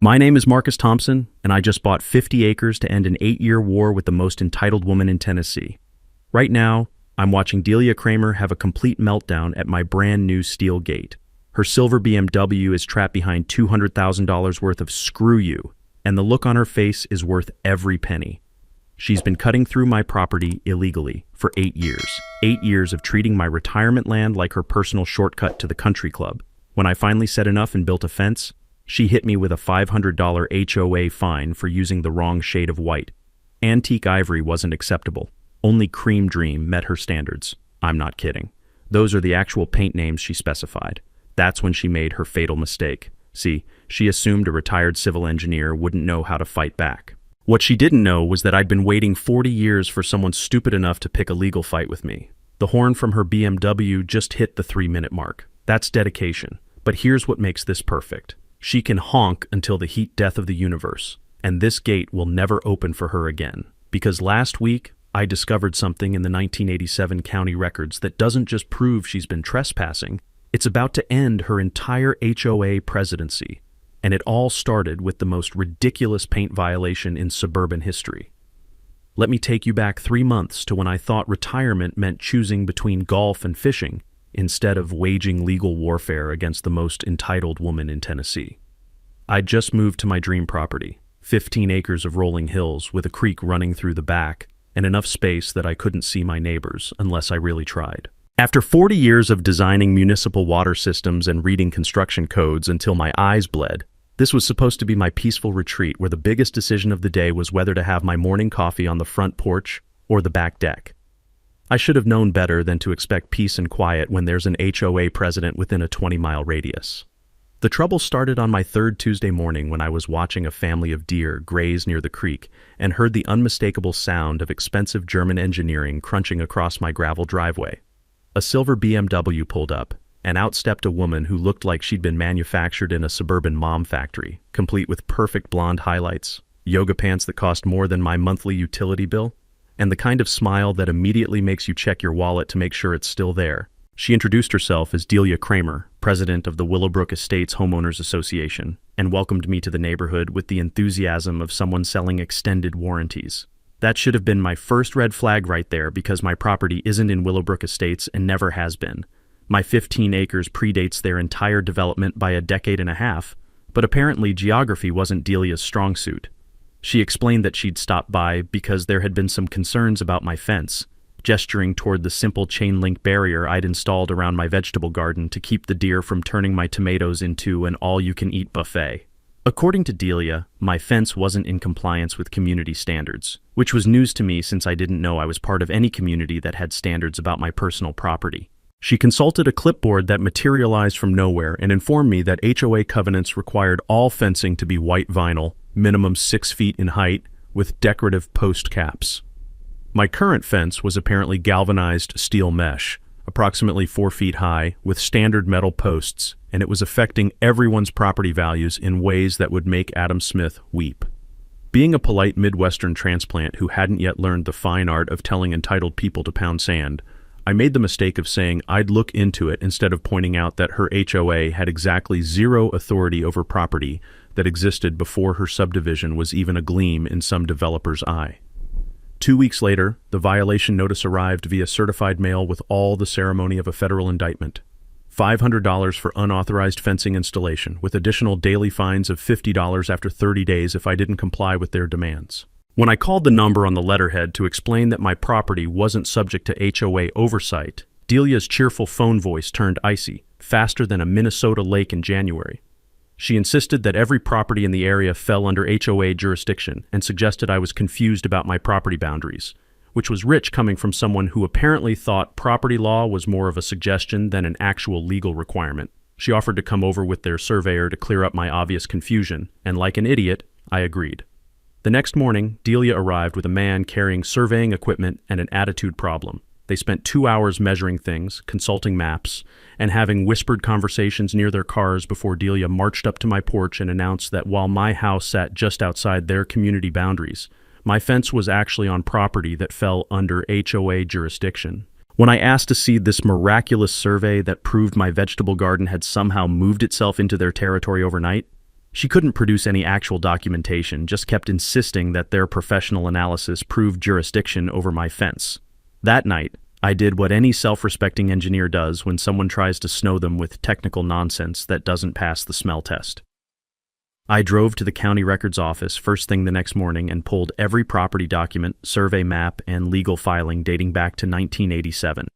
My name is Marcus Thompson, and I just bought 50 acres to end an 8-year war with the most entitled woman in Tennessee. Right now, I'm watching Delia Kramer have a complete meltdown at my brand new steel gate. Her silver BMW is trapped behind $200,000 worth of "screw you," and the look on her face is worth every penny. She's been cutting through my property illegally for 8 years. 8 years of treating my retirement land like her personal shortcut to the country club. When I finally said enough and built a fence, she hit me with a $500 HOA fine for using the wrong shade of white. Antique ivory wasn't acceptable. Only Cream Dream met her standards. I'm not kidding. Those are the actual paint names she specified. That's when she made her fatal mistake. See, she assumed a retired civil engineer wouldn't know how to fight back. What she didn't know was that I'd been waiting 40 years for someone stupid enough to pick a legal fight with me. The horn from her BMW just hit the 3-minute mark. That's dedication. But here's what makes this perfect. She can honk until the heat death of the universe, and this gate will never open for her again. Because last week, I discovered something in the 1987 county records that doesn't just prove she's been trespassing, it's about to end her entire HOA presidency. And it all started with the most ridiculous paint violation in suburban history. Let me take you back 3 months to when I thought retirement meant choosing between golf and fishing, instead of waging legal warfare against the most entitled woman in Tennessee. I'd just moved to my dream property, 15 acres of rolling hills with a creek running through the back, and enough space that I couldn't see my neighbors unless I really tried. After 40 years of designing municipal water systems and reading construction codes until my eyes bled, this was supposed to be my peaceful retreat where the biggest decision of the day was whether to have my morning coffee on the front porch or the back deck. I should have known better than to expect peace and quiet when there's an HOA president within a 20-mile radius. The trouble started on my third Tuesday morning when I was watching a family of deer graze near the creek and heard the unmistakable sound of expensive German engineering crunching across my gravel driveway. A silver BMW pulled up, and out stepped a woman who looked like she'd been manufactured in a suburban mom factory, complete with perfect blonde highlights, yoga pants that cost more than my monthly utility bill, and the kind of smile that immediately makes you check your wallet to make sure it's still there. She introduced herself as Delia Kramer, president of the Willowbrook Estates Homeowners Association, and welcomed me to the neighborhood with the enthusiasm of someone selling extended warranties. That should have been my first red flag right there because my property isn't in Willowbrook Estates and never has been. My 15 acres predates their entire development by a decade and a half, but apparently geography wasn't Delia's strong suit. She explained that she'd stopped by because there had been some concerns about my fence, gesturing toward the simple chain-link barrier I'd installed around my vegetable garden to keep the deer from turning my tomatoes into an all-you-can-eat buffet. According to Delia, my fence wasn't in compliance with community standards, which was news to me since I didn't know I was part of any community that had standards about my personal property. She consulted a clipboard that materialized from nowhere and informed me that HOA covenants required all fencing to be white vinyl, minimum 6 feet in height, with decorative post caps. My current fence was apparently galvanized steel mesh, approximately 4 feet high, with standard metal posts, and it was affecting everyone's property values in ways that would make Adam Smith weep. Being a polite Midwestern transplant who hadn't yet learned the fine art of telling entitled people to pound sand, I made the mistake of saying I'd look into it instead of pointing out that her HOA had exactly zero authority over property that existed before her subdivision was even a gleam in some developer's eye. 2 weeks later, the violation notice arrived via certified mail with all the ceremony of a federal indictment. $500 for unauthorized fencing installation, with additional daily fines of $50 after 30 days if I didn't comply with their demands. When I called the number on the letterhead to explain that my property wasn't subject to HOA oversight, Delia's cheerful phone voice turned icy, faster than a Minnesota lake in January. She insisted that every property in the area fell under HOA jurisdiction and suggested I was confused about my property boundaries, which was rich coming from someone who apparently thought property law was more of a suggestion than an actual legal requirement. She offered to come over with their surveyor to clear up my obvious confusion, and like an idiot, I agreed. The next morning, Delia arrived with a man carrying surveying equipment and an attitude problem. They spent 2 hours measuring things, consulting maps, and having whispered conversations near their cars before Delia marched up to my porch and announced that while my house sat just outside their community boundaries, my fence was actually on property that fell under HOA jurisdiction. When I asked to see this miraculous survey that proved my vegetable garden had somehow moved itself into their territory overnight, She couldn't produce any actual documentation, just kept insisting that their professional analysis proved jurisdiction over my fence. That night, I did what any self-respecting engineer does when someone tries to snow them with technical nonsense that doesn't pass the smell test. I drove to the county records office first thing the next morning and pulled every property document, survey map, and legal filing dating back to 1987.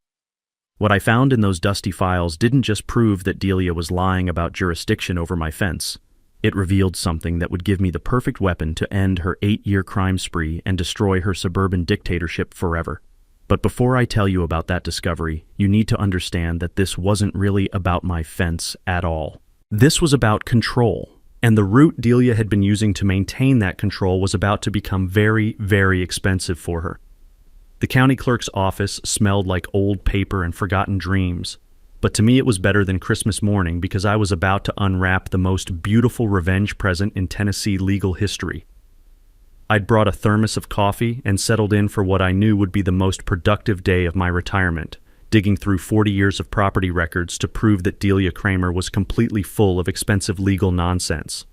What I found in those dusty files didn't just prove that Delia was lying about jurisdiction over my fence. It revealed something that would give me the perfect weapon to end her 8-year crime spree and destroy her suburban dictatorship forever. But before I tell you about that discovery, you need to understand that this wasn't really about my fence at all. This was about control, and the route Delia had been using to maintain that control was about to become very, very expensive for her. The county clerk's office smelled like old paper and forgotten dreams. But to me it was better than Christmas morning because I was about to unwrap the most beautiful revenge present in Tennessee legal history. I'd brought a thermos of coffee and settled in for what I knew would be the most productive day of my retirement, digging through 40 years of property records to prove that Delia Kramer was completely full of expensive legal nonsense.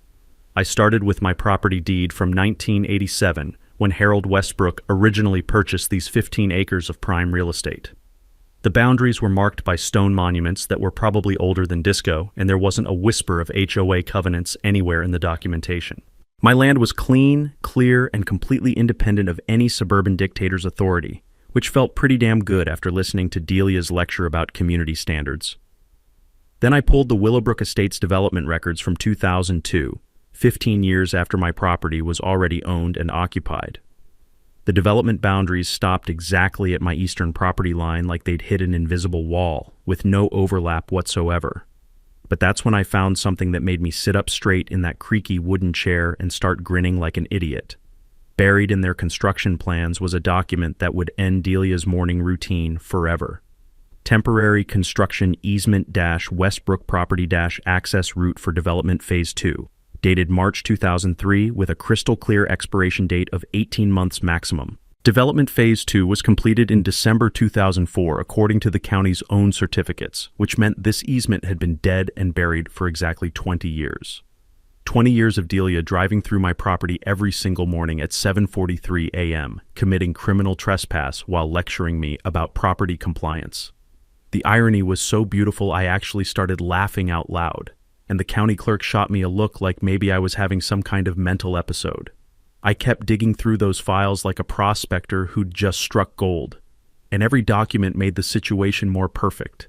I started with my property deed from 1987, when Harold Westbrook originally purchased these 15 acres of prime real estate. The boundaries were marked by stone monuments that were probably older than disco, and there wasn't a whisper of HOA covenants anywhere in the documentation. My land was clean, clear, and completely independent of any suburban dictator's authority, which felt pretty damn good after listening to Delia's lecture about community standards. Then I pulled the Willowbrook Estates development records from 2002, 15 years after my property was already owned and occupied. The development boundaries stopped exactly at my eastern property line like they'd hit an invisible wall, with no overlap whatsoever. But that's when I found something that made me sit up straight in that creaky wooden chair and start grinning like an idiot. Buried in their construction plans was a document that would end Delia's morning routine forever. Temporary construction easement-Westbrook property-access route for development phase 2. Dated March 2003 with a crystal clear expiration date of 18 months maximum. Development Phase 2 was completed in December 2004 according to the county's own certificates, which meant this easement had been dead and buried for exactly 20 years. 20 years of Delia driving through my property every single morning at 7:43 a.m., committing criminal trespass while lecturing me about property compliance. The irony was so beautiful I actually started laughing out loud, and the county clerk shot me a look like maybe I was having some kind of mental episode. I kept digging through those files like a prospector who'd just struck gold, and every document made the situation more perfect.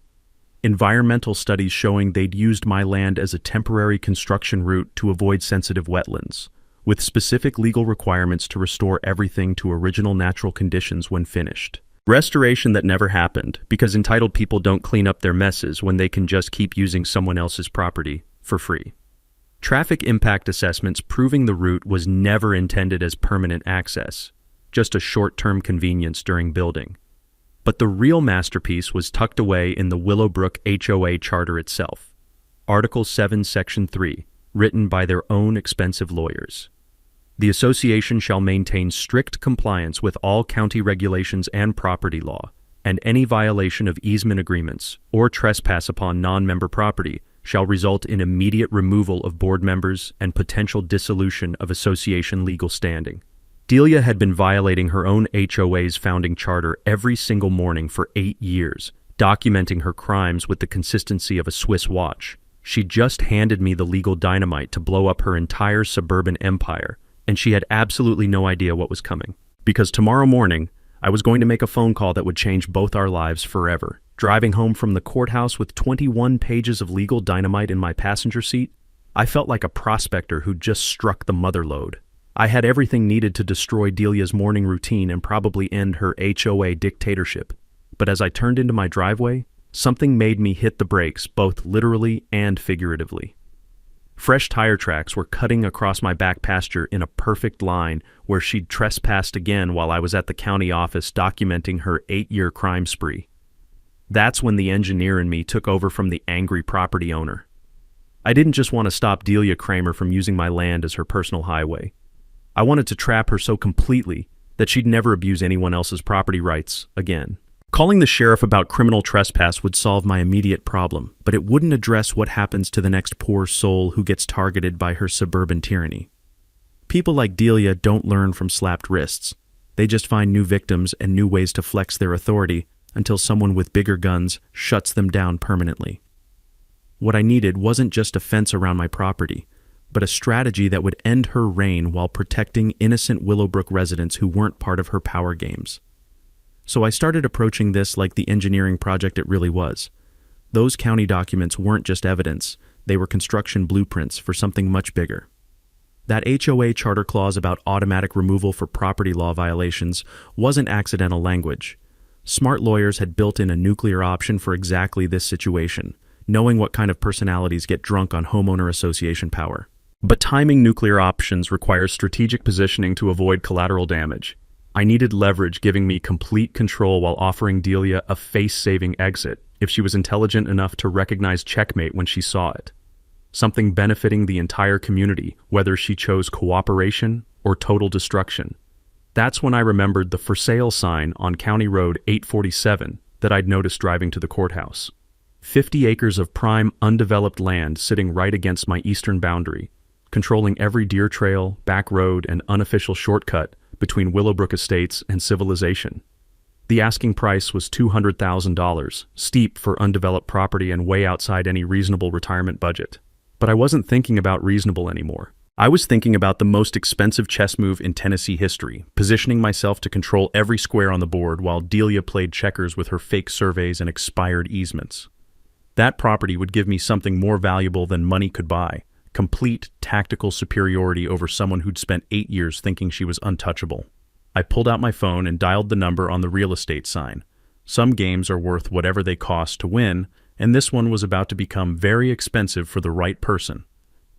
Environmental studies showing they'd used my land as a temporary construction route to avoid sensitive wetlands, with specific legal requirements to restore everything to original natural conditions when finished. Restoration that never happened, because entitled people don't clean up their messes when they can just keep using someone else's property for free. Traffic impact assessments proving the route was never intended as permanent access, just a short-term convenience during building. But the real masterpiece was tucked away in the Willowbrook HOA charter itself. Article 7, Section 3, written by their own expensive lawyers. The association shall maintain strict compliance with all county regulations and property law, and any violation of easement agreements or trespass upon non-member property shall result in immediate removal of board members and potential dissolution of association legal standing. Delia had been violating her own HOA's founding charter every single morning for 8 years, documenting her crimes with the consistency of a Swiss watch. She just handed me the legal dynamite to blow up her entire suburban empire, and she had absolutely no idea what was coming. Because tomorrow morning, I was going to make a phone call that would change both our lives forever. Driving home from the courthouse with 21 pages of legal dynamite in my passenger seat, I felt like a prospector who'd just struck the mother lode. I had everything needed to destroy Delia's morning routine and probably end her HOA dictatorship. But as I turned into my driveway, something made me hit the brakes, both literally and figuratively. Fresh tire tracks were cutting across my back pasture in a perfect line where she'd trespassed again while I was at the county office documenting her 8-year crime spree. That's when the engineer in me took over from the angry property owner. I didn't just want to stop Delia Kramer from using my land as her personal highway. I wanted to trap her so completely that she'd never abuse anyone else's property rights again. Calling the sheriff about criminal trespass would solve my immediate problem, but it wouldn't address what happens to the next poor soul who gets targeted by her suburban tyranny. People like Delia don't learn from slapped wrists. They just find new victims and new ways to flex their authority until someone with bigger guns shuts them down permanently. What I needed wasn't just a fence around my property, but a strategy that would end her reign while protecting innocent Willowbrook residents who weren't part of her power games. So I started approaching this like the engineering project it really was. Those county documents weren't just evidence, they were construction blueprints for something much bigger. That HOA charter clause about automatic removal for property law violations wasn't accidental language. Smart lawyers had built in a nuclear option for exactly this situation, knowing what kind of personalities get drunk on homeowner association power. But timing nuclear options requires strategic positioning to avoid collateral damage. I needed leverage giving me complete control while offering Delia a face-saving exit if she was intelligent enough to recognize checkmate when she saw it. Something benefiting the entire community, whether she chose cooperation or total destruction. That's when I remembered the for sale sign on County Road 847 that I'd noticed driving to the courthouse. 50 acres of prime undeveloped land sitting right against my eastern boundary, controlling every deer trail, back road, and unofficial shortcut between Willowbrook Estates and civilization. The asking price was $200,000, steep for undeveloped property and way outside any reasonable retirement budget. But I wasn't thinking about reasonable anymore. I was thinking about the most expensive chess move in Tennessee history, positioning myself to control every square on the board while Delia played checkers with her fake surveys and expired easements. That property would give me something more valuable than money could buy: complete tactical superiority over someone who'd spent 8 years thinking she was untouchable. I pulled out my phone and dialed the number on the real estate sign. Some games are worth whatever they cost to win, and this one was about to become very expensive for the right person.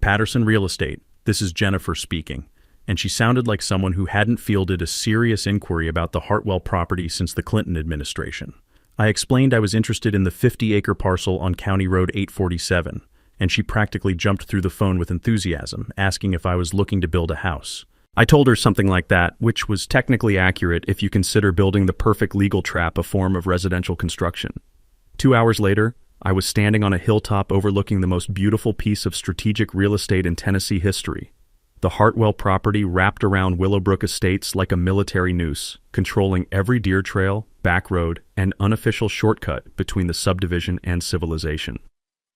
Patterson Real Estate, this is Jennifer speaking, and she sounded like someone who hadn't fielded a serious inquiry about the Hartwell property since the Clinton administration. I explained I was interested in the 50-acre parcel on County Road 847, and she practically jumped through the phone with enthusiasm, asking if I was looking to build a house. I told her something like that, which was technically accurate if you consider building the perfect legal trap a form of residential construction. 2 hours later, I was standing on a hilltop overlooking the most beautiful piece of strategic real estate in Tennessee history. The Hartwell property wrapped around Willowbrook Estates like a military noose, controlling every deer trail, back road, and unofficial shortcut between the subdivision and civilization.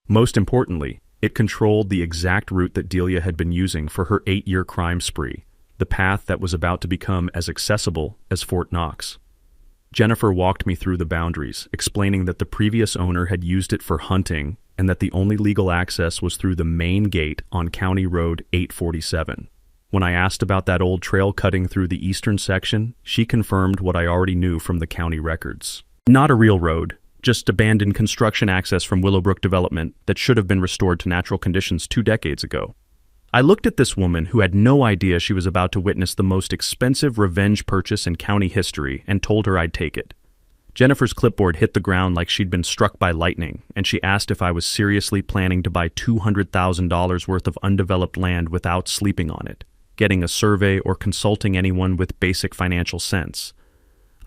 Most importantly, it controlled the exact route that Delia had been using for her 8-year crime spree, the path that was about to become as accessible as Fort Knox. Jennifer walked me through the boundaries, explaining that the previous owner had used it for hunting and that the only legal access was through the main gate on County Road 847. When I asked about that old trail cutting through the eastern section, she confirmed what I already knew from the county records. Not a real road, just abandoned construction access from Willowbrook development that should have been restored to natural conditions 2 decades ago. I looked at this woman who had no idea she was about to witness the most expensive revenge purchase in county history and told her I'd take it. Jennifer's clipboard hit the ground like she'd been struck by lightning, and she asked if I was seriously planning to buy $200,000 worth of undeveloped land without sleeping on it, getting a survey, or consulting anyone with basic financial sense.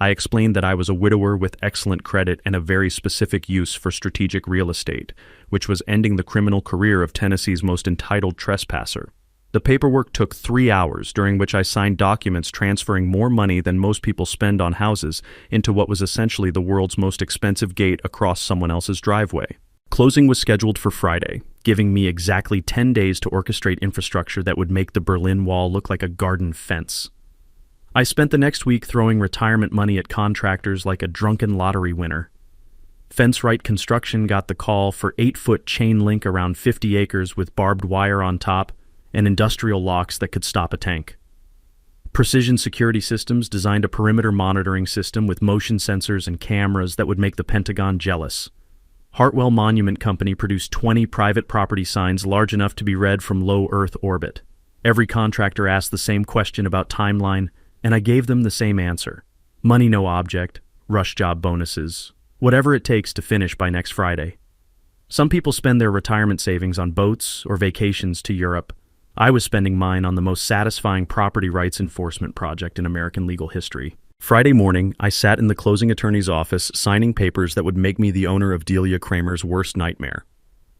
I explained that I was a widower with excellent credit and a very specific use for strategic real estate, which was ending the criminal career of Tennessee's most entitled trespasser. The paperwork took 3 hours, during which I signed documents transferring more money than most people spend on houses into what was essentially the world's most expensive gate across someone else's driveway. Closing was scheduled for Friday, giving me exactly 10 days to orchestrate infrastructure that would make the Berlin Wall look like a garden fence. I spent the next week throwing retirement money at contractors like a drunken lottery winner. Fence Right Construction got the call for 8-foot chain link around 50 acres with barbed wire on top and industrial locks that could stop a tank. Precision Security Systems designed a perimeter monitoring system with motion sensors and cameras that would make the Pentagon jealous. Hartwell Monument Company produced 20 private property signs large enough to be read from low Earth orbit. Every contractor asked the same question about timeline, and I gave them the same answer. Money no object, rush job bonuses, whatever it takes to finish by next Friday. Some people spend their retirement savings on boats or vacations to Europe. I was spending mine on the most satisfying property rights enforcement project in American legal history. Friday morning, I sat in the closing attorney's office signing papers that would make me the owner of Delia Kramer's worst nightmare.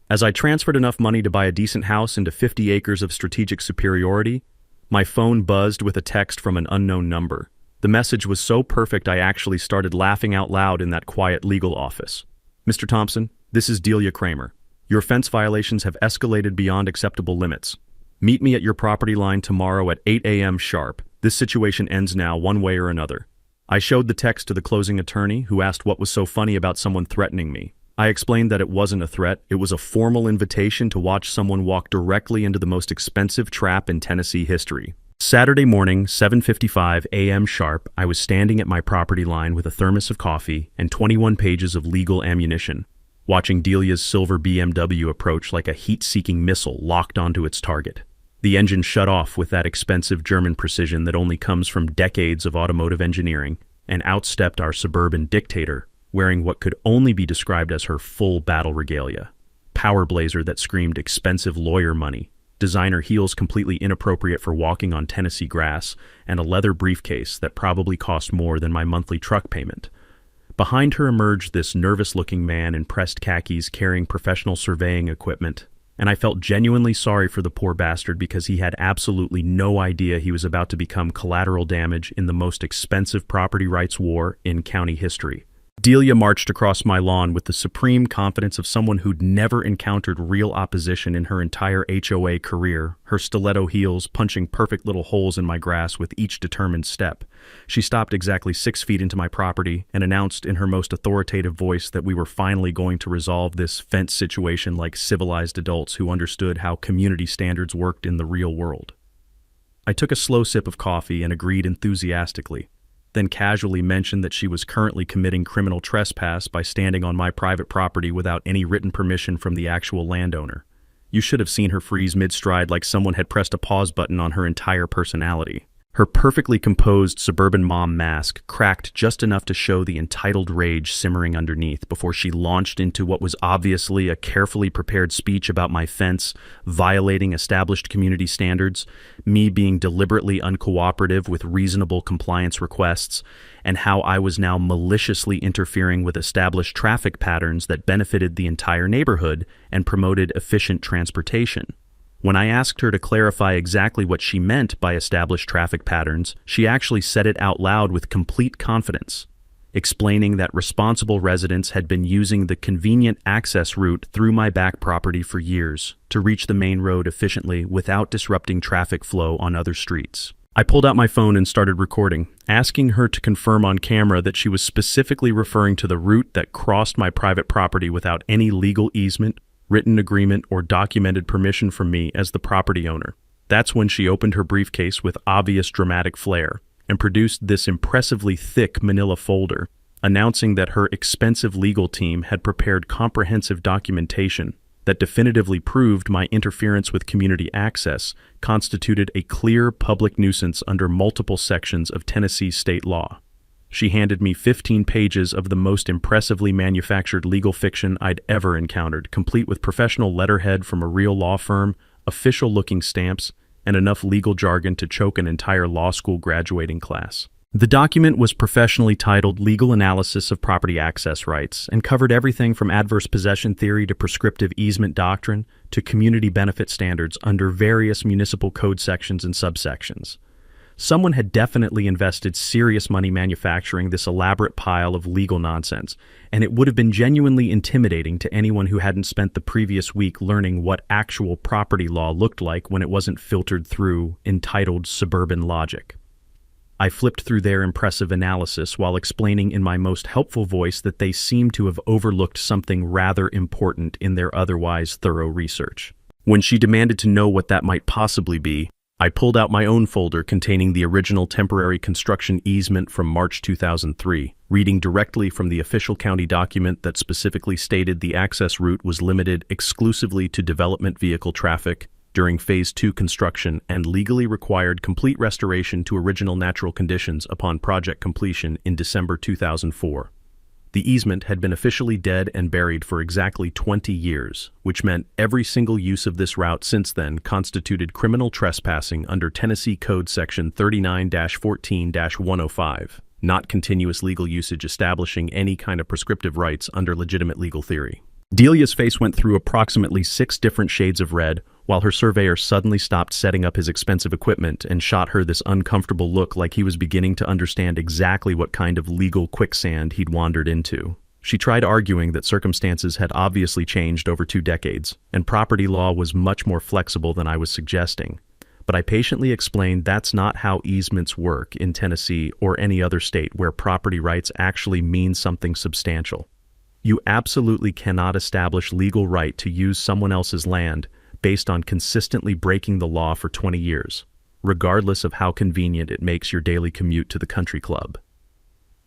As I transferred enough money to buy a decent house into 50 acres of strategic superiority, my phone buzzed with a text from an unknown number. The message was so perfect I actually started laughing out loud in that quiet legal office. "Mr. Thompson, this is Delia Kramer. Your fence violations have escalated beyond acceptable limits. Meet me at your property line tomorrow at 8 a.m. sharp. This situation ends now one way or another." I showed the text to the closing attorney, who asked what was so funny about someone threatening me. I explained that it wasn't a threat, it was a formal invitation to watch someone walk directly into the most expensive trap in Tennessee history. Saturday morning, 7:55 a.m. sharp, I was standing at my property line with a thermos of coffee and 21 pages of legal ammunition, watching Delia's silver BMW approach like a heat-seeking missile locked onto its target. The engine shut off with that expensive German precision that only comes from decades of automotive engineering, and outstepped our suburban dictator, wearing what could only be described as her full battle regalia. Power blazer that screamed expensive lawyer money, designer heels completely inappropriate for walking on Tennessee grass, and a leather briefcase that probably cost more than my monthly truck payment. Behind her emerged this nervous-looking man in pressed khakis carrying professional surveying equipment, and I felt genuinely sorry for the poor bastard because he had absolutely no idea he was about to become collateral damage in the most expensive property rights war in county history. Delia marched across my lawn with the supreme confidence of someone who'd never encountered real opposition in her entire HOA career, her stiletto heels punching perfect little holes in my grass with each determined step. She stopped exactly 6 feet into my property and announced in her most authoritative voice that we were finally going to resolve this fence situation like civilized adults who understood how community standards worked in the real world. I took a slow sip of coffee and agreed enthusiastically, then casually mentioned that she was currently committing criminal trespass by standing on my private property without any written permission from the actual landowner. You should have seen her freeze mid-stride like someone had pressed a pause button on her entire personality. Her perfectly composed suburban mom mask cracked just enough to show the entitled rage simmering underneath before she launched into what was obviously a carefully prepared speech about my fence violating established community standards, me being deliberately uncooperative with reasonable compliance requests, and how I was now maliciously interfering with established traffic patterns that benefited the entire neighborhood and promoted efficient transportation. When I asked her to clarify exactly what she meant by established traffic patterns, she actually said it out loud with complete confidence, explaining that responsible residents had been using the convenient access route through my back property for years to reach the main road efficiently without disrupting traffic flow on other streets. I pulled out my phone and started recording, asking her to confirm on camera that she was specifically referring to the route that crossed my private property without any legal easement, written agreement, or documented permission from me as the property owner. That's when she opened her briefcase with obvious dramatic flair and produced this impressively thick manila folder, announcing that her expensive legal team had prepared comprehensive documentation that definitively proved my interference with community access constituted a clear public nuisance under multiple sections of Tennessee state law. She handed me 15 pages of the most impressively manufactured legal fiction I'd ever encountered, complete with professional letterhead from a real law firm, official-looking stamps, and enough legal jargon to choke an entire law school graduating class. The document was professionally titled Legal Analysis of Property Access Rights and covered everything from adverse possession theory to prescriptive easement doctrine to community benefit standards under various municipal code sections and subsections. Someone had definitely invested serious money manufacturing this elaborate pile of legal nonsense, and it would have been genuinely intimidating to anyone who hadn't spent the previous week learning what actual property law looked like when it wasn't filtered through entitled suburban logic. I flipped through their impressive analysis while explaining in my most helpful voice that they seemed to have overlooked something rather important in their otherwise thorough research. When she demanded to know what that might possibly be, I pulled out my own folder containing the original temporary construction easement from March 2003, reading directly from the official county document that specifically stated the access route was limited exclusively to development vehicle traffic during Phase 2 construction and legally required complete restoration to original natural conditions upon project completion in December 2004. The easement had been officially dead and buried for exactly 20 years, which meant every single use of this route since then constituted criminal trespassing under Tennessee Code Section 39-14-105. not continuous legal usage establishing any kind of prescriptive rights under legitimate legal theory. Delia's face went through approximately 6 different shades of red, while her surveyor suddenly stopped setting up his expensive equipment and shot her this uncomfortable look like he was beginning to understand exactly what kind of legal quicksand he'd wandered into. She tried arguing that circumstances had obviously changed over 2 decades, and property law was much more flexible than I was suggesting. But I patiently explained that's not how easements work in Tennessee or any other state where property rights actually mean something substantial. You absolutely cannot establish legal right to use someone else's land based on consistently breaking the law for 20 years, regardless of how convenient it makes your daily commute to the country club.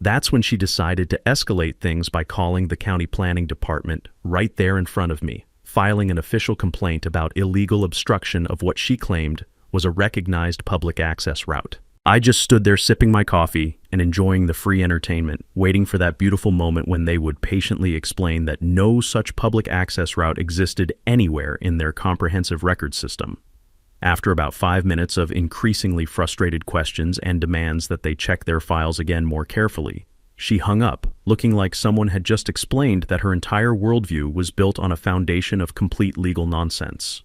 That's when she decided to escalate things by calling the county planning department right there in front of me, filing an official complaint about illegal obstruction of what she claimed was a recognized public access route. I just stood there sipping my coffee and enjoying the free entertainment, waiting for that beautiful moment when they would patiently explain that no such public access route existed anywhere in their comprehensive record system. After about 5 minutes of increasingly frustrated questions and demands that they check their files again more carefully, she hung up, looking like someone had just explained that her entire worldview was built on a foundation of complete legal nonsense.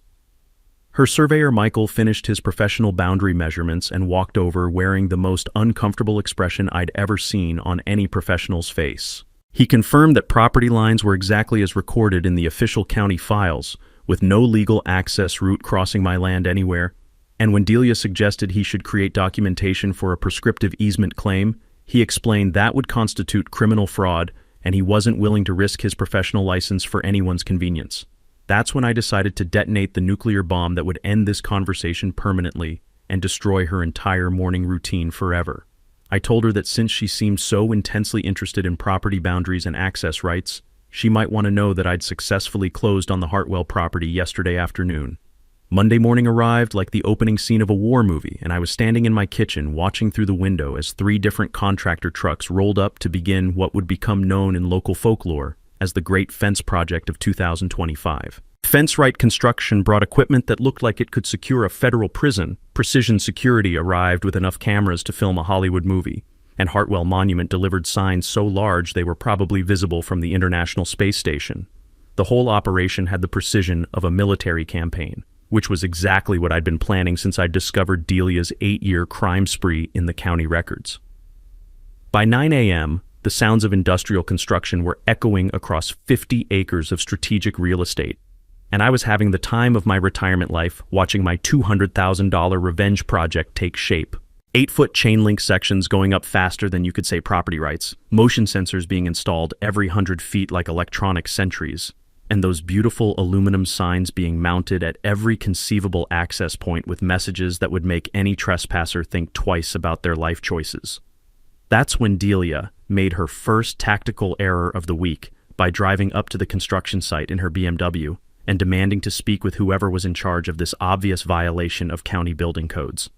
Her surveyor Michael finished his professional boundary measurements and walked over wearing the most uncomfortable expression I'd ever seen on any professional's face. He confirmed that property lines were exactly as recorded in the official county files, with no legal access route crossing my land anywhere, and when Delia suggested he should create documentation for a prescriptive easement claim, he explained that would constitute criminal fraud and he wasn't willing to risk his professional license for anyone's convenience. That's when I decided to detonate the nuclear bomb that would end this conversation permanently and destroy her entire morning routine forever. I told her that since she seemed so intensely interested in property boundaries and access rights, she might want to know that I'd successfully closed on the Hartwell property yesterday afternoon. Monday morning arrived like the opening scene of a war movie, and I was standing in my kitchen watching through the window as 3 different contractor trucks rolled up to begin what would become known in local folklore as the Great Fence Project of 2025. Fence Right Construction brought equipment that looked like it could secure a federal prison. Precision Security arrived with enough cameras to film a Hollywood movie. And Hartwell Monument delivered signs so large they were probably visible from the International Space Station. The whole operation had the precision of a military campaign, which was exactly what I'd been planning since I'd discovered Delia's 8-year crime spree in the county records. By 9 a.m., the sounds of industrial construction were echoing across 50 acres of strategic real estate, and I was having the time of my retirement life watching my $200,000 revenge project take shape. 8-foot chain link sections going up faster than you could say property rights, motion sensors being installed every 100 feet like electronic sentries, and those beautiful aluminum signs being mounted at every conceivable access point with messages that would make any trespasser think twice about their life choices. That's when Delia made her first tactical error of the week by driving up to the construction site in her BMW and demanding to speak with whoever was in charge of this obvious violation of county building codes.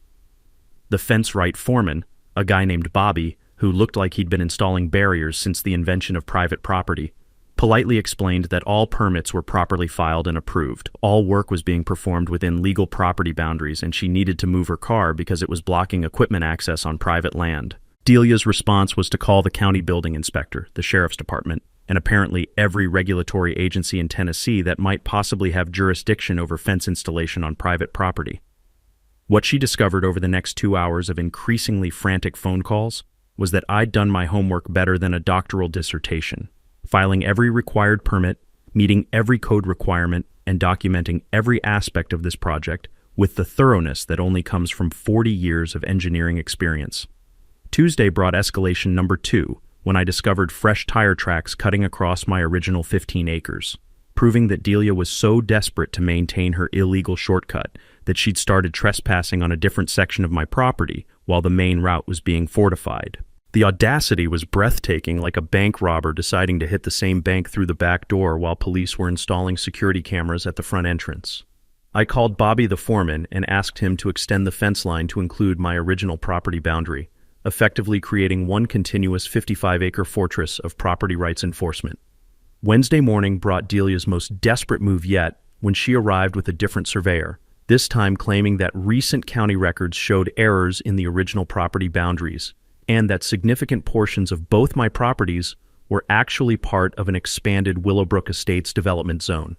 The fence right foreman, a guy named Bobby, who looked like he'd been installing barriers since the invention of private property, politely explained that all permits were properly filed and approved. All work was being performed within legal property boundaries, and she needed to move her car because it was blocking equipment access on private land. Delia's response was to call the county building inspector, the sheriff's department, and apparently every regulatory agency in Tennessee that might possibly have jurisdiction over fence installation on private property. What she discovered over the next 2 hours of increasingly frantic phone calls was that I'd done my homework better than a doctoral dissertation, filing every required permit, meeting every code requirement, and documenting every aspect of this project with the thoroughness that only comes from 40 years of engineering experience. Tuesday brought escalation number 2, when I discovered fresh tire tracks cutting across my original 15 acres, proving that Delia was so desperate to maintain her illegal shortcut that she'd started trespassing on a different section of my property while the main route was being fortified. The audacity was breathtaking, like a bank robber deciding to hit the same bank through the back door while police were installing security cameras at the front entrance. I called Bobby the foreman and asked him to extend the fence line to include my original property boundary, effectively creating one continuous 55-acre fortress of property rights enforcement. Wednesday morning brought Delia's most desperate move yet when she arrived with a different surveyor, this time claiming that recent county records showed errors in the original property boundaries, and that significant portions of both my properties were actually part of an expanded Willowbrook Estates development zone.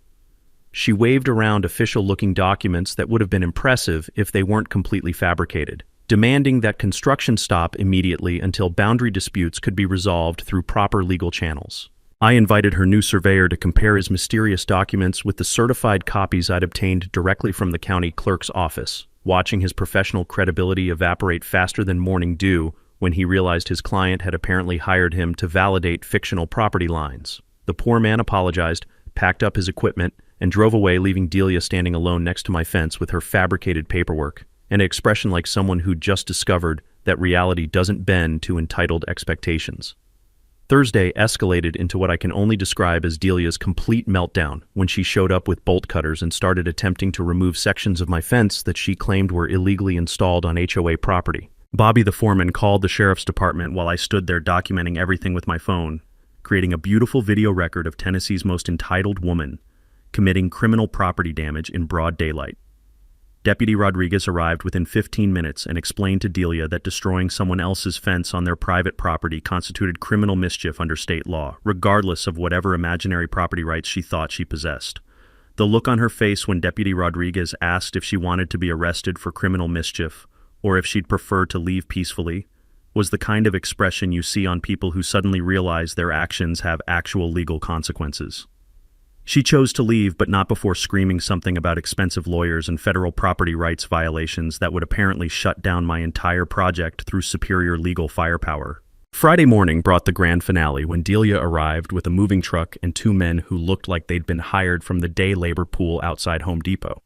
She waved around official-looking documents that would have been impressive if they weren't completely fabricated, demanding that construction stop immediately until boundary disputes could be resolved through proper legal channels. I invited her new surveyor to compare his mysterious documents with the certified copies I'd obtained directly from the county clerk's office, watching his professional credibility evaporate faster than morning dew when he realized his client had apparently hired him to validate fictional property lines. The poor man apologized, packed up his equipment, and drove away, leaving Delia standing alone next to my fence with her fabricated paperwork, an expression like someone who'd just discovered that reality doesn't bend to entitled expectations. Thursday escalated into what I can only describe as Delia's complete meltdown when she showed up with bolt cutters and started attempting to remove sections of my fence that she claimed were illegally installed on HOA property. Bobby the foreman called the sheriff's department while I stood there documenting everything with my phone, creating a beautiful video record of Tennessee's most entitled woman committing criminal property damage in broad daylight. Deputy Rodriguez arrived within 15 minutes and explained to Delia that destroying someone else's fence on their private property constituted criminal mischief under state law, regardless of whatever imaginary property rights she thought she possessed. The look on her face when Deputy Rodriguez asked if she wanted to be arrested for criminal mischief, or if she'd prefer to leave peacefully, was the kind of expression you see on people who suddenly realize their actions have actual legal consequences. She chose to leave, but not before screaming something about expensive lawyers and federal property rights violations that would apparently shut down my entire project through superior legal firepower. Friday morning brought the grand finale when Delia arrived with a moving truck and two men who looked like they'd been hired from the day labor pool outside Home Depot.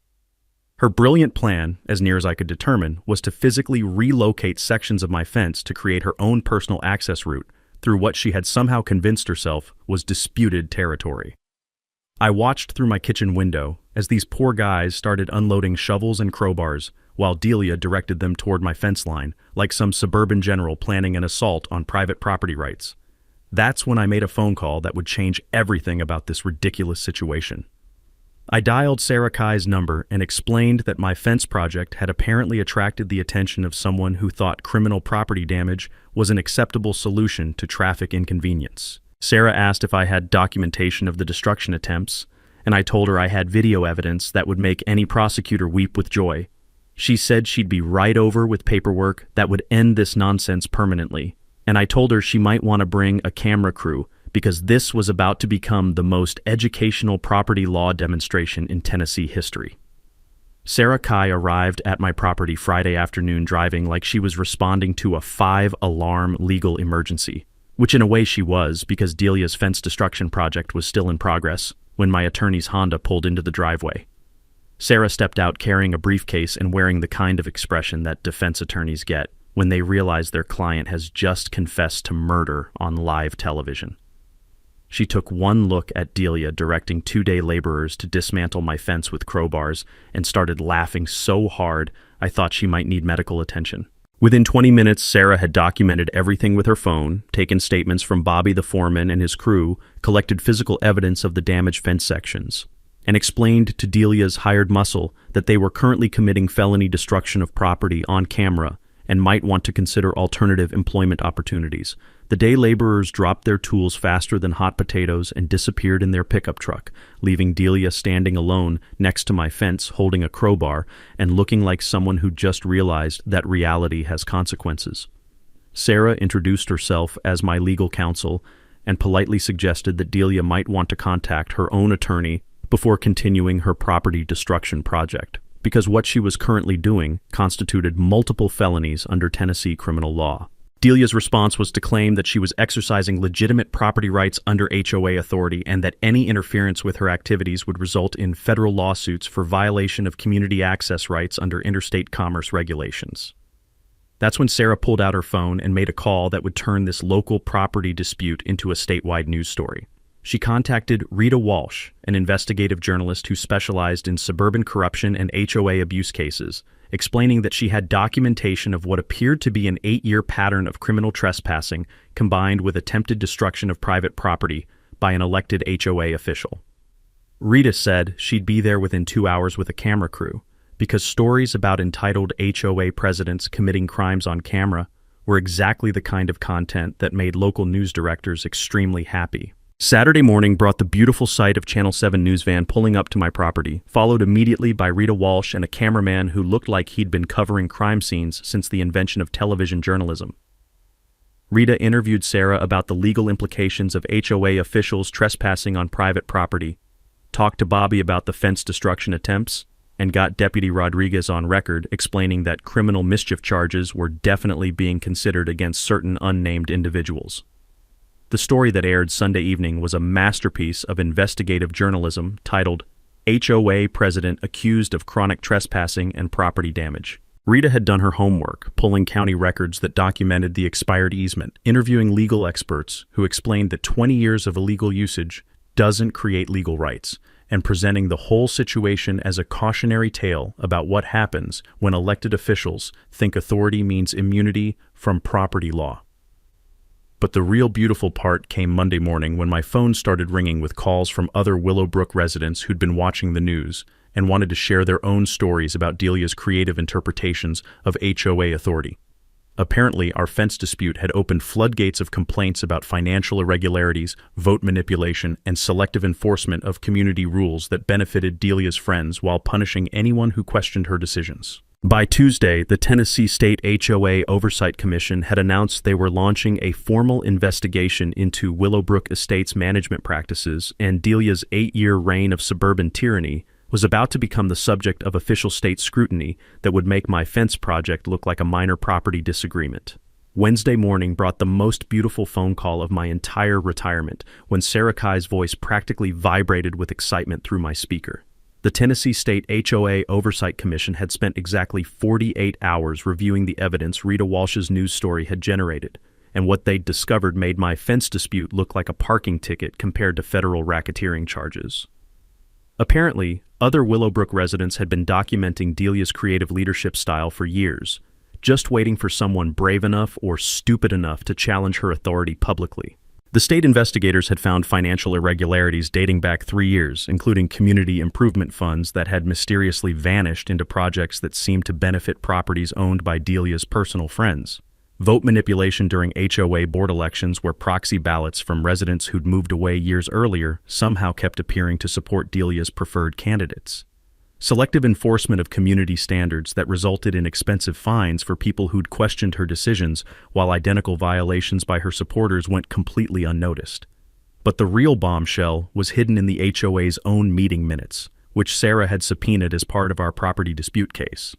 Her brilliant plan, as near as I could determine, was to physically relocate sections of my fence to create her own personal access route through what she had somehow convinced herself was disputed territory. I watched through my kitchen window as these poor guys started unloading shovels and crowbars while Delia directed them toward my fence line like some suburban general planning an assault on private property rights. That's when I made a phone call that would change everything about this ridiculous situation. I dialed Sarah Kai's number and explained that my fence project had apparently attracted the attention of someone who thought criminal property damage was an acceptable solution to traffic inconvenience. Sarah asked if I had documentation of the destruction attempts, and I told her I had video evidence that would make any prosecutor weep with joy. She said she'd be right over with paperwork that would end this nonsense permanently, and I told her she might want to bring a camera crew because this was about to become the most educational property law demonstration in Tennessee history. Sarah Kai arrived at my property Friday afternoon driving like she was responding to a 5-alarm legal emergency, which in a way she was because Delia's fence destruction project was still in progress when my attorney's Honda pulled into the driveway. Sarah stepped out carrying a briefcase and wearing the kind of expression that defense attorneys get when they realize their client has just confessed to murder on live television. She took one look at Delia directing 2-day laborers to dismantle my fence with crowbars and started laughing so hard I thought she might need medical attention. Within 20 minutes, Sarah had documented everything with her phone, taken statements from Bobby the foreman and his crew, collected physical evidence of the damaged fence sections, and explained to Delia's hired muscle that they were currently committing felony destruction of property on camera and might want to consider alternative employment opportunities. The day laborers dropped their tools faster than hot potatoes and disappeared in their pickup truck, leaving Delia standing alone next to my fence holding a crowbar and looking like someone who just realized that reality has consequences. Sarah introduced herself as my legal counsel and politely suggested that Delia might want to contact her own attorney before continuing her property destruction project, because what she was currently doing constituted multiple felonies under Tennessee criminal law. Delia's response was to claim that she was exercising legitimate property rights under HOA authority and that any interference with her activities would result in federal lawsuits for violation of community access rights under interstate commerce regulations. That's when Sarah pulled out her phone and made a call that would turn this local property dispute into a statewide news story. She contacted Rita Walsh, an investigative journalist who specialized in suburban corruption and HOA abuse cases, explaining that she had documentation of what appeared to be an 8-year pattern of criminal trespassing combined with attempted destruction of private property by an elected HOA official. Rita said she'd be there within 2 hours with a camera crew because stories about entitled HOA presidents committing crimes on camera were exactly the kind of content that made local news directors extremely happy. Saturday morning brought the beautiful sight of Channel 7 news van pulling up to my property, followed immediately by Rita Walsh and a cameraman who looked like he'd been covering crime scenes since the invention of television journalism. Rita interviewed Sarah about the legal implications of HOA officials trespassing on private property, talked to Bobby about the fence destruction attempts, and got Deputy Rodriguez on record explaining that criminal mischief charges were definitely being considered against certain unnamed individuals. The story that aired Sunday evening was a masterpiece of investigative journalism titled HOA President Accused of Chronic Trespassing and Property Damage. Rita had done her homework, pulling county records that documented the expired easement, interviewing legal experts who explained that 20 years of illegal usage doesn't create legal rights, and presenting the whole situation as a cautionary tale about what happens when elected officials think authority means immunity from property law. But the real beautiful part came Monday morning when my phone started ringing with calls from other Willowbrook residents who'd been watching the news and wanted to share their own stories about Delia's creative interpretations of HOA authority. Apparently, our fence dispute had opened floodgates of complaints about financial irregularities, vote manipulation, and selective enforcement of community rules that benefited Delia's friends while punishing anyone who questioned her decisions. By Tuesday, the Tennessee State HOA Oversight Commission had announced they were launching a formal investigation into Willowbrook Estates management practices, and Delia's 8-year reign of suburban tyranny was about to become the subject of official state scrutiny that would make my fence project look like a minor property disagreement. Wednesday morning brought the most beautiful phone call of my entire retirement when Sarah Kai's voice practically vibrated with excitement through my speaker. The Tennessee State HOA Oversight Commission had spent exactly 48 hours reviewing the evidence Rita Walsh's news story had generated, and what they'd discovered made my fence dispute look like a parking ticket compared to federal racketeering charges. Apparently, other Willowbrook residents had been documenting Delia's creative leadership style for years, just waiting for someone brave enough or stupid enough to challenge her authority publicly. The state investigators had found financial irregularities dating back 3 years, including community improvement funds that had mysteriously vanished into projects that seemed to benefit properties owned by Delia's personal friends. Vote manipulation during HOA board elections where proxy ballots from residents who'd moved away years earlier somehow kept appearing to support Delia's preferred candidates. Selective enforcement of community standards that resulted in expensive fines for people who'd questioned her decisions, while identical violations by her supporters went completely unnoticed. But the real bombshell was hidden in the HOA's own meeting minutes, which Sarah had subpoenaed as part of our property dispute case.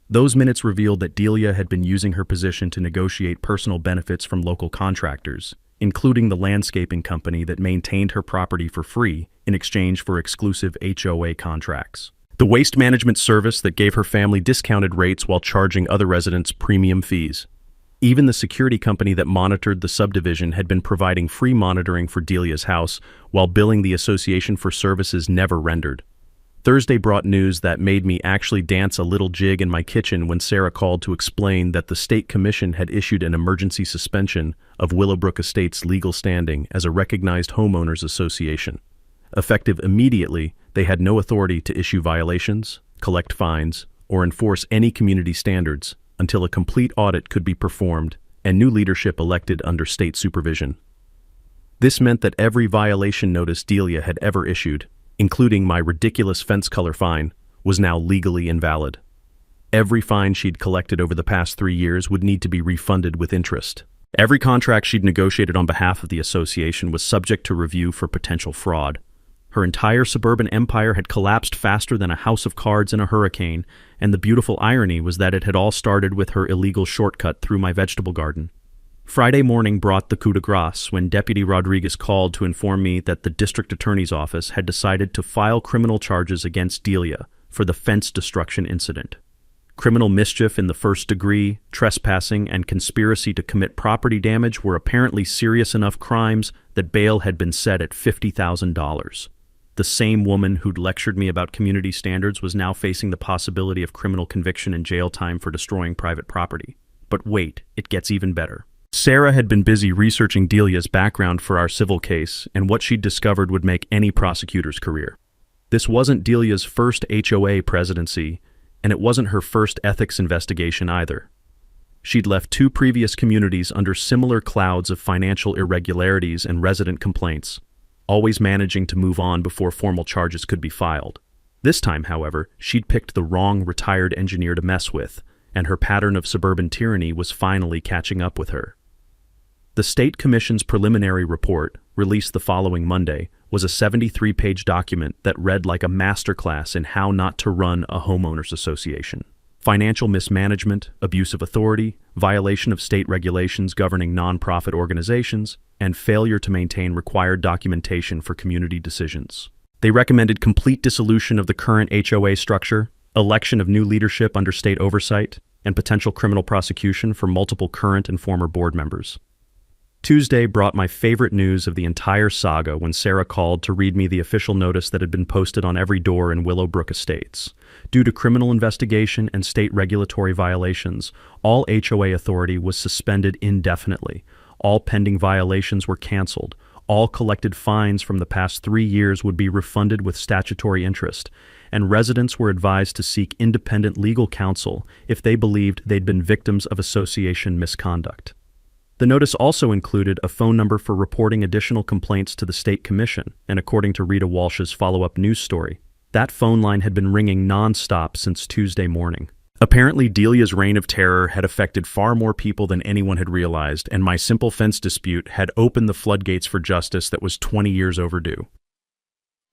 Those minutes revealed that Delia had been using her position to negotiate personal benefits from local contractors, including the landscaping company that maintained her property for free in exchange for exclusive HOA contracts. The waste management service that gave her family discounted rates while charging other residents premium fees. Even the security company that monitored the subdivision had been providing free monitoring for Delia's house while billing the association for services never rendered. Thursday brought news that made me actually dance a little jig in my kitchen when Sarah called to explain that the state commission had issued an emergency suspension of Willowbrook Estates' legal standing as a recognized homeowners association. Effective immediately, they had no authority to issue violations, collect fines, or enforce any community standards until a complete audit could be performed and new leadership elected under state supervision. This meant that every violation notice Delia had ever issued, including my ridiculous fence color fine, was now legally invalid. Every fine she'd collected over the past 3 years would need to be refunded with interest. Every contract she'd negotiated on behalf of the association was subject to review for potential fraud. Her entire suburban empire had collapsed faster than a house of cards in a hurricane, and the beautiful irony was that it had all started with her illegal shortcut through my vegetable garden. Friday morning brought the coup de grace when Deputy Rodriguez called to inform me that the district attorney's office had decided to file criminal charges against Delia for the fence destruction incident. Criminal mischief in the first degree, trespassing, and conspiracy to commit property damage were apparently serious enough crimes that bail had been set at $50,000. The same woman who'd lectured me about community standards was now facing the possibility of criminal conviction and jail time for destroying private property. But wait, it gets even better. Sarah had been busy researching Delia's background for our civil case, and what she'd discovered would make any prosecutor's career. This wasn't Delia's first HOA presidency, and it wasn't her first ethics investigation either. She'd left 2 previous communities under similar clouds of financial irregularities and resident complaints, always managing to move on before formal charges could be filed. This time, however, she'd picked the wrong retired engineer to mess with, and her pattern of suburban tyranny was finally catching up with her. The State Commission's preliminary report, released the following Monday, was a 73-page document that read like a masterclass in how not to run a homeowners association. Financial mismanagement, abuse of authority, violation of state regulations governing nonprofit organizations, and failure to maintain required documentation for community decisions. They recommended complete dissolution of the current HOA structure, election of new leadership under state oversight, and potential criminal prosecution for multiple current and former board members. Tuesday brought my favorite news of the entire saga when Sarah called to read me the official notice that had been posted on every door in Willowbrook Estates. Due to criminal investigation and state regulatory violations, all HOA authority was suspended indefinitely. All pending violations were canceled. All collected fines from the past 3 years would be refunded with statutory interest, and residents were advised to seek independent legal counsel if they believed they'd been victims of association misconduct. The notice also included a phone number for reporting additional complaints to the State Commission, and according to Rita Walsh's follow-up news story, that phone line had been ringing non-stop since Tuesday morning. Apparently, Delia's reign of terror had affected far more people than anyone had realized, and my simple fence dispute had opened the floodgates for justice that was 20 years overdue.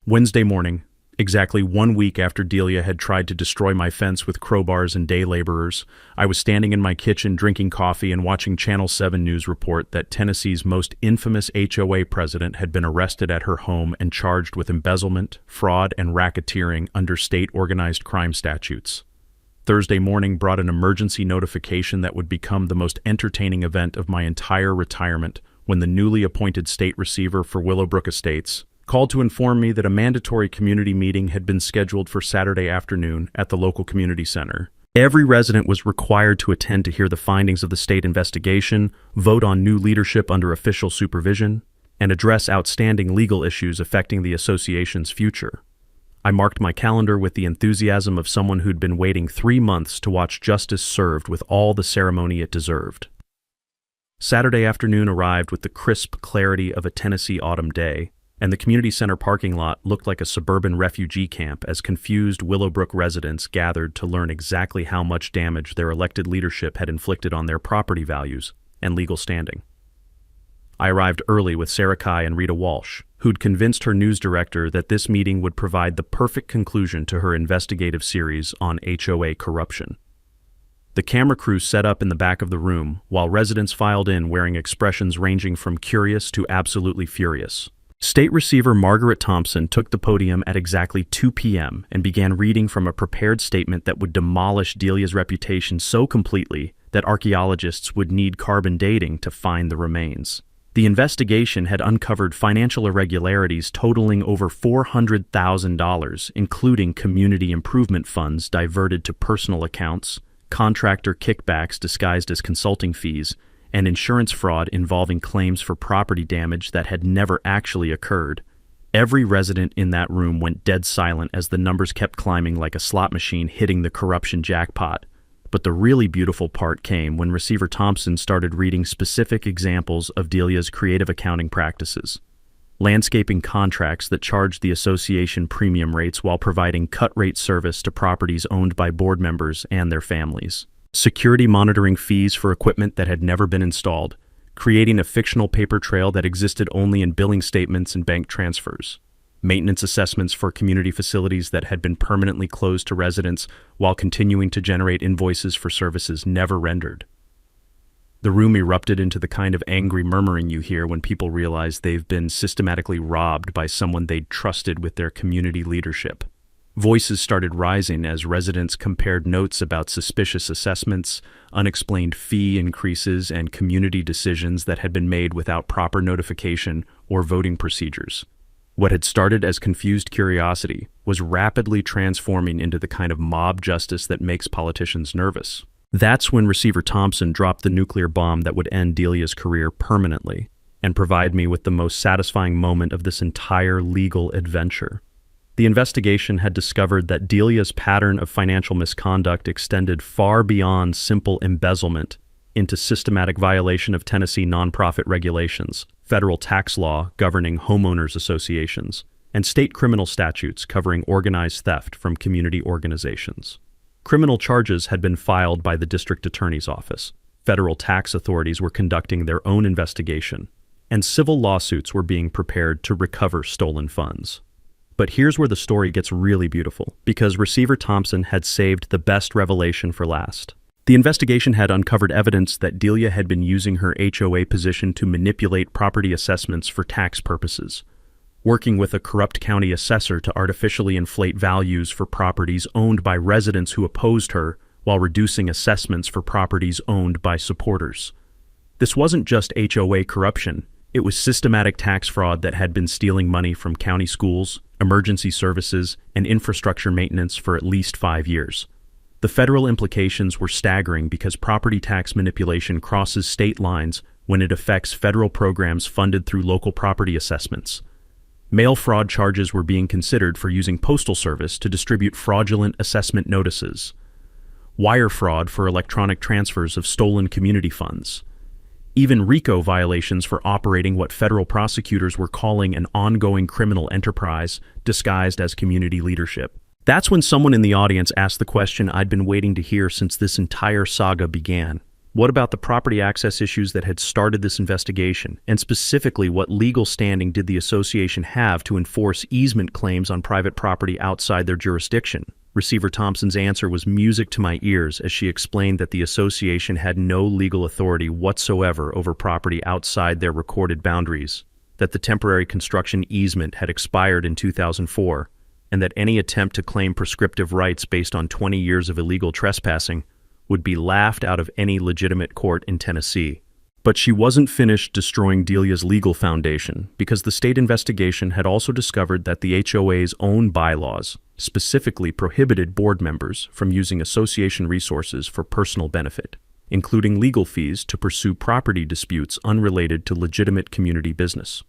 Wednesday morning, exactly 1 week after Delia had tried to destroy my fence with crowbars and day laborers, I was standing in my kitchen drinking coffee and watching Channel 7 News report that Tennessee's most infamous HOA president had been arrested at her home and charged with embezzlement, fraud, and racketeering under state organized crime statutes. Thursday morning brought an emergency notification that would become the most entertaining event of my entire retirement when the newly appointed state receiver for Willowbrook Estates called to inform me that a mandatory community meeting had been scheduled for Saturday afternoon at the local community center. Every resident was required to attend to hear the findings of the state investigation, vote on new leadership under official supervision, and address outstanding legal issues affecting the association's future. I marked my calendar with the enthusiasm of someone who'd been waiting 3 months to watch justice served with all the ceremony it deserved. Saturday afternoon arrived with the crisp clarity of a Tennessee autumn day, and the community center parking lot looked like a suburban refugee camp as confused Willowbrook residents gathered to learn exactly how much damage their elected leadership had inflicted on their property values and legal standing. I arrived early with Sarah Kai and Rita Walsh, who'd convinced her news director that this meeting would provide the perfect conclusion to her investigative series on HOA corruption. The camera crew set up in the back of the room, while residents filed in wearing expressions ranging from curious to absolutely furious. State Receiver Margaret Thompson took the podium at exactly 2 p.m. and began reading from a prepared statement that would demolish Delia's reputation so completely that archaeologists would need carbon dating to find the remains. The investigation had uncovered financial irregularities totaling over $400,000, including community improvement funds diverted to personal accounts, contractor kickbacks disguised as consulting fees, and insurance fraud involving claims for property damage that had never actually occurred. Every resident in that room went dead silent as the numbers kept climbing like a slot machine hitting the corruption jackpot. But the really beautiful part came when Receiver Thompson started reading specific examples of Delia's creative accounting practices. Landscaping contracts that charged the association premium rates while providing cut-rate service to properties owned by board members and their families. Security monitoring fees for equipment that had never been installed, creating a fictional paper trail that existed only in billing statements and bank transfers. Maintenance assessments for community facilities that had been permanently closed to residents while continuing to generate invoices for services never rendered. The room erupted into the kind of angry murmuring you hear when people realize they've been systematically robbed by someone they'd trusted with their community leadership. Voices started rising as residents compared notes about suspicious assessments, unexplained fee increases, and community decisions that had been made without proper notification or voting procedures. What had started as confused curiosity was rapidly transforming into the kind of mob justice that makes politicians nervous. That's when Receiver Thompson dropped the nuclear bomb that would end Delia's career permanently and provide me with the most satisfying moment of this entire legal adventure. The investigation had discovered that Delia's pattern of financial misconduct extended far beyond simple embezzlement into systematic violation of Tennessee nonprofit regulations, federal tax law governing homeowners associations, and state criminal statutes covering organized theft from community organizations. Criminal charges had been filed by the district attorney's office. Federal tax authorities were conducting their own investigation, and civil lawsuits were being prepared to recover stolen funds. But here's where the story gets really beautiful, because Receiver Thompson had saved the best revelation for last. The investigation had uncovered evidence that Delia had been using her HOA position to manipulate property assessments for tax purposes, working with a corrupt county assessor to artificially inflate values for properties owned by residents who opposed her while reducing assessments for properties owned by supporters. This wasn't just HOA corruption, it was systematic tax fraud that had been stealing money from county schools, emergency services, and infrastructure maintenance for at least 5 years. The federal implications were staggering because property tax manipulation crosses state lines when it affects federal programs funded through local property assessments. Mail fraud charges were being considered for using postal service to distribute fraudulent assessment notices. Wire fraud for electronic transfers of stolen community funds. Even RICO violations for operating what federal prosecutors were calling an ongoing criminal enterprise disguised as community leadership. That's when someone in the audience asked the question I'd been waiting to hear since this entire saga began. What about the property access issues that had started this investigation? And specifically, what legal standing did the association have to enforce easement claims on private property outside their jurisdiction? Receiver Thompson's answer was music to my ears as she explained that the association had no legal authority whatsoever over property outside their recorded boundaries, that the temporary construction easement had expired in 2004, and that any attempt to claim prescriptive rights based on 20 years of illegal trespassing would be laughed out of any legitimate court in Tennessee. But she wasn't finished destroying Delia's legal foundation, because the state investigation had also discovered that the HOA's own bylaws specifically prohibited board members from using association resources for personal benefit, including legal fees to pursue property disputes unrelated to legitimate community business.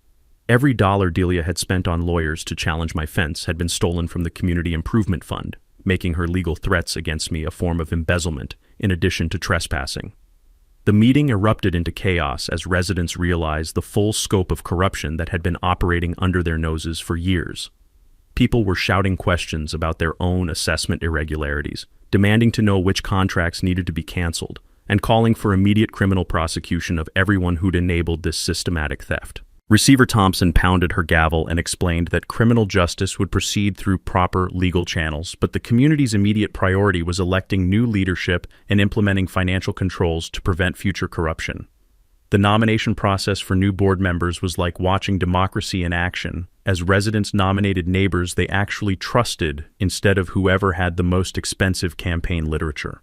Every dollar Delia had spent on lawyers to challenge my fence had been stolen from the Community Improvement Fund, making her legal threats against me a form of embezzlement in addition to trespassing. The meeting erupted into chaos as residents realized the full scope of corruption that had been operating under their noses for years. People were shouting questions about their own assessment irregularities, demanding to know which contracts needed to be canceled, and calling for immediate criminal prosecution of everyone who'd enabled this systematic theft. Receiver Thompson pounded her gavel and explained that criminal justice would proceed through proper legal channels, but the community's immediate priority was electing new leadership and implementing financial controls to prevent future corruption. The nomination process for new board members was like watching democracy in action, as residents nominated neighbors they actually trusted instead of whoever had the most expensive campaign literature.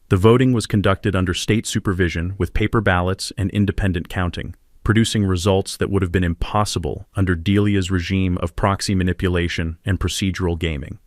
The voting was conducted under state supervision with paper ballots and independent counting, producing results that would have been impossible under Delia's regime of proxy manipulation and procedural gaming.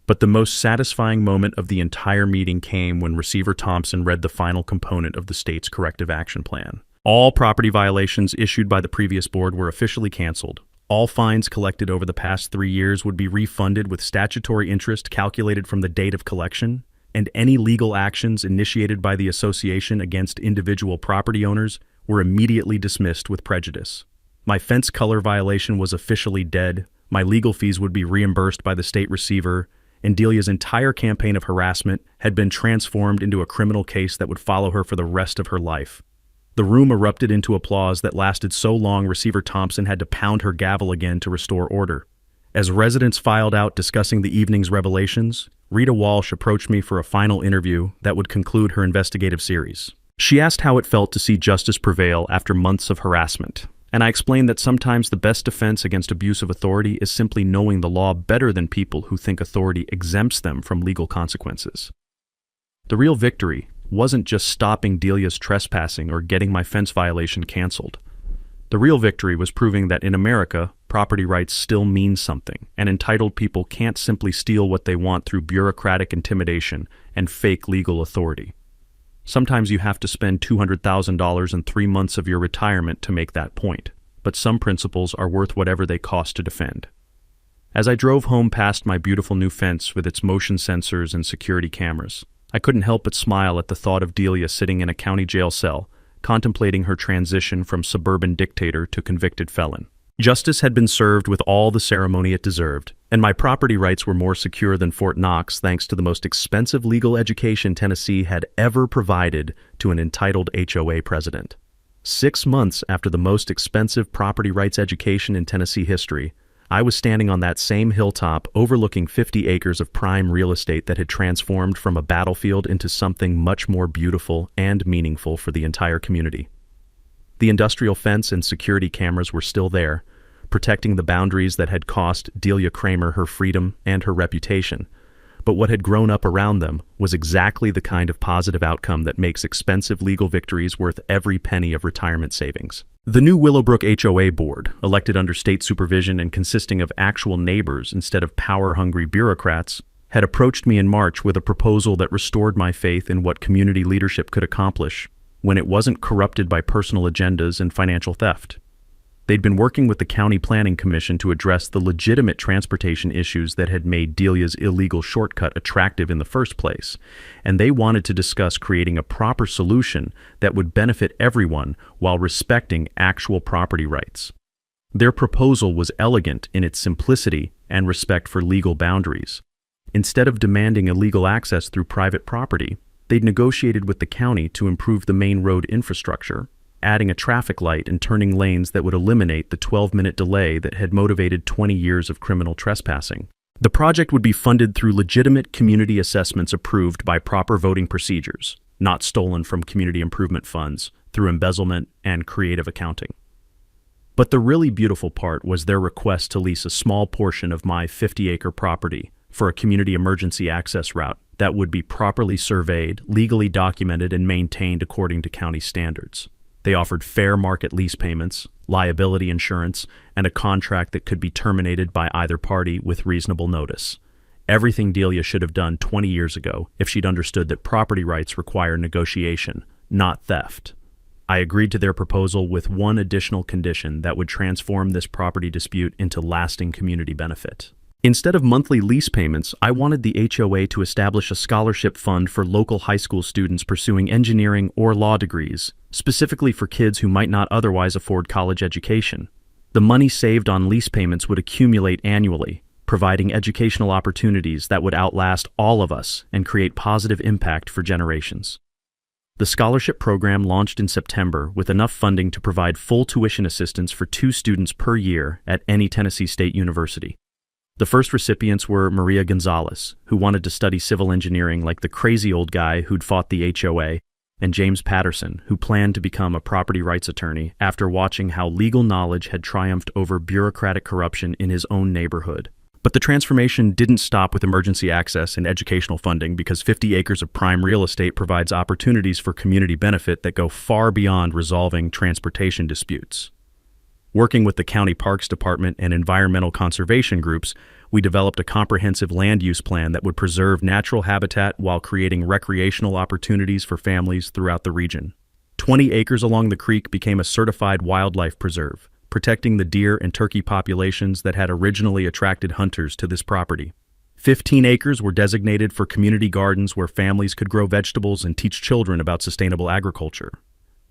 But the most satisfying moment of the entire meeting came when Receiver Thompson read the final component of the state's corrective action plan. All property violations issued by the previous board were officially canceled. All fines collected over the past 3 years would be refunded with statutory interest calculated from the date of collection, and any legal actions initiated by the association against individual property owners were immediately dismissed with prejudice. My fence color violation was officially dead, my legal fees would be reimbursed by the state receiver, and Delia's entire campaign of harassment had been transformed into a criminal case that would follow her for the rest of her life. The room erupted into applause that lasted so long Receiver Thompson had to pound her gavel again to restore order. As residents filed out discussing the evening's revelations, Rita Walsh approached me for a final interview that would conclude her investigative series. She asked how it felt to see justice prevail after months of harassment, and I explained that sometimes the best defense against abuse of authority is simply knowing the law better than people who think authority exempts them from legal consequences. The real victory wasn't just stopping Delia's trespassing or getting my fence violation canceled. The real victory was proving that in America, property rights still mean something, and entitled people can't simply steal what they want through bureaucratic intimidation and fake legal authority. Sometimes you have to spend $200,000 in 3 months of your retirement to make that point, but some principles are worth whatever they cost to defend. As I drove home past my beautiful new fence with its motion sensors and security cameras, I couldn't help but smile at the thought of Delia sitting in a county jail cell, contemplating her transition from suburban dictator to convicted felon. Justice had been served with all the ceremony it deserved, and my property rights were more secure than Fort Knox thanks to the most expensive legal education Tennessee had ever provided to an entitled HOA president. 6 months after the most expensive property rights education in Tennessee history, I was standing on that same hilltop overlooking 50 acres of prime real estate that had transformed from a battlefield into something much more beautiful and meaningful for the entire community. The industrial fence and security cameras were still there, protecting the boundaries that had cost Delia Kramer her freedom and her reputation. But what had grown up around them was exactly the kind of positive outcome that makes expensive legal victories worth every penny of retirement savings. The new Willowbrook HOA board, elected under state supervision and consisting of actual neighbors instead of power-hungry bureaucrats, had approached me in March with a proposal that restored my faith in what community leadership could accomplish when it wasn't corrupted by personal agendas and financial theft. They'd been working with the County Planning Commission to address the legitimate transportation issues that had made Delia's illegal shortcut attractive in the first place, and they wanted to discuss creating a proper solution that would benefit everyone while respecting actual property rights. Their proposal was elegant in its simplicity and respect for legal boundaries. Instead of demanding illegal access through private property, they'd negotiated with the county to improve the main road infrastructure, adding a traffic light and turning lanes that would eliminate the 12-minute delay that had motivated 20 years of criminal trespassing. The project would be funded through legitimate community assessments approved by proper voting procedures, not stolen from community improvement funds through embezzlement and creative accounting. But the really beautiful part was their request to lease a small portion of my 50-acre property for a community emergency access route that would be properly surveyed, legally documented, and maintained according to county standards. They offered fair market lease payments, liability insurance, and a contract that could be terminated by either party with reasonable notice. Everything Delia should have done 20 years ago if she'd understood that property rights require negotiation, not theft. I agreed to their proposal with one additional condition that would transform this property dispute into lasting community benefit. Instead of monthly lease payments, I wanted the HOA to establish a scholarship fund for local high school students pursuing engineering or law degrees, specifically for kids who might not otherwise afford college education. The money saved on lease payments would accumulate annually, providing educational opportunities that would outlast all of us and create positive impact for generations. The scholarship program launched in September with enough funding to provide full tuition assistance for 2 students per year at any Tennessee State University. The first recipients were Maria Gonzalez, who wanted to study civil engineering like the crazy old guy who'd fought the HOA, and James Patterson, who planned to become a property rights attorney after watching how legal knowledge had triumphed over bureaucratic corruption in his own neighborhood. But the transformation didn't stop with emergency access and educational funding because 50 acres of prime real estate provides opportunities for community benefit that go far beyond resolving transportation disputes. Working with the County Parks Department and environmental conservation groups, we developed a comprehensive land use plan that would preserve natural habitat while creating recreational opportunities for families throughout the region. 20 acres along the creek became a certified wildlife preserve, protecting the deer and turkey populations that had originally attracted hunters to this property. 15 acres were designated for community gardens where families could grow vegetables and teach children about sustainable agriculture.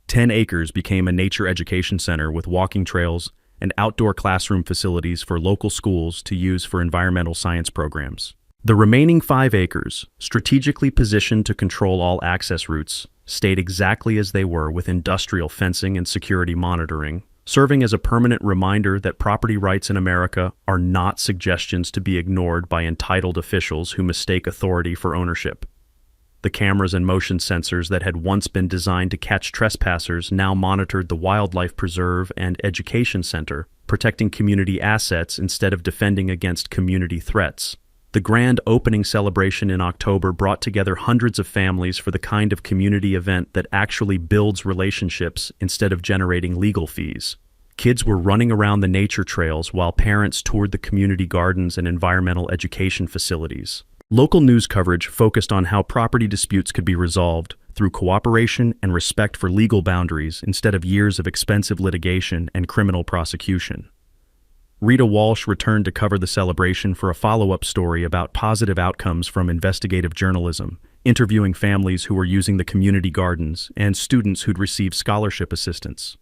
10 acres became a nature education center with walking trails and outdoor classroom facilities for local schools to use for environmental science programs. The remaining 5 acres, strategically positioned to control all access routes, stayed exactly as they were with industrial fencing and security monitoring, serving as a permanent reminder that property rights in America are not suggestions to be ignored by entitled officials who mistake authority for ownership. The cameras and motion sensors that had once been designed to catch trespassers now monitored the wildlife preserve and education center, protecting community assets instead of defending against community threats. The grand opening celebration in October brought together hundreds of families for the kind of community event that actually builds relationships instead of generating legal fees. Kids were running around the nature trails while parents toured the community gardens and environmental education facilities. Local news coverage focused on how property disputes could be resolved through cooperation and respect for legal boundaries instead of years of expensive litigation and criminal prosecution. Rita Walsh returned to cover the celebration for a follow-up story about positive outcomes from investigative journalism, interviewing families who were using the community gardens and students who'd received scholarship assistance.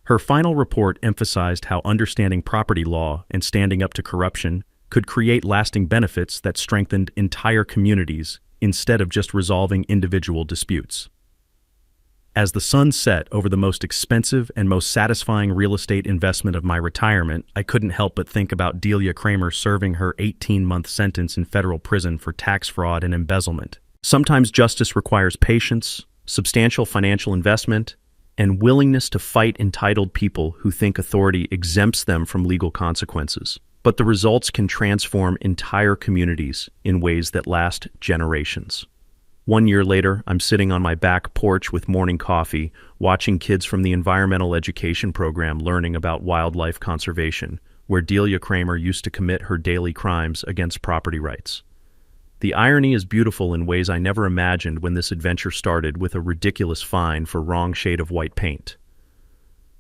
Her final report emphasized how understanding property law and standing up to corruption could create lasting benefits that strengthened entire communities instead of just resolving individual disputes. As the sun set over the most expensive and most satisfying real estate investment of my retirement, I couldn't help but think about Delia Kramer serving her 18-month sentence in federal prison for tax fraud and embezzlement. Sometimes justice requires patience, substantial financial investment, and willingness to fight entitled people who think authority exempts them from legal consequences. But the results can transform entire communities in ways that last generations. 1 year later, I'm sitting on my back porch with morning coffee, watching kids from the environmental education program learning about wildlife conservation, where Delia Kramer used to commit her daily crimes against property rights. The irony is beautiful in ways I never imagined when this adventure started with a ridiculous fine for wrong shade of white paint.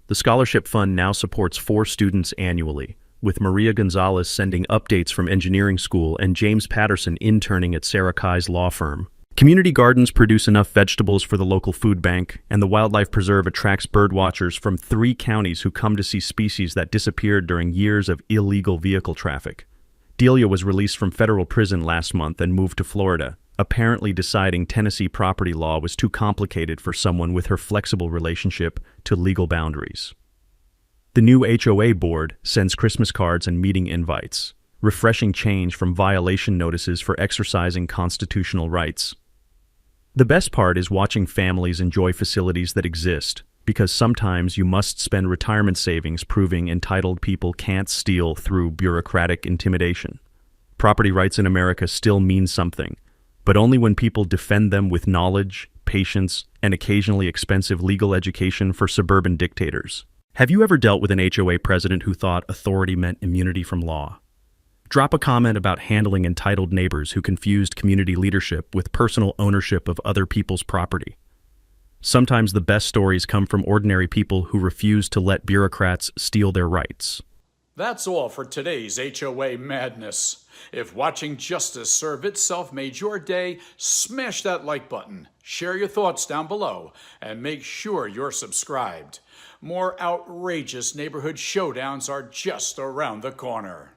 The scholarship fund now supports 4 students annually, with Maria Gonzalez sending updates from engineering school and James Patterson interning at Sarah Kai's law firm. Community gardens produce enough vegetables for the local food bank, and the wildlife preserve attracts birdwatchers from 3 counties who come to see species that disappeared during years of illegal vehicle traffic. Delia was released from federal prison last month and moved to Florida, apparently deciding Tennessee property law was too complicated for someone with her flexible relationship to legal boundaries. The new HOA board sends Christmas cards and meeting invites, refreshing change from violation notices for exercising constitutional rights. The best part is watching families enjoy facilities that exist, because sometimes you must spend retirement savings proving entitled people can't steal through bureaucratic intimidation. Property rights in America still mean something, but only when people defend them with knowledge, patience, and occasionally expensive legal education for suburban dictators. Have you ever dealt with an HOA president who thought authority meant immunity from law? Drop a comment about handling entitled neighbors who confused community leadership with personal ownership of other people's property. Sometimes the best stories come from ordinary people who refuse to let bureaucrats steal their rights. That's all for today's HOA Madness. If watching justice serve itself made your day, smash that like button, share your thoughts down below, and make sure you're subscribed. More outrageous neighborhood showdowns are just around the corner.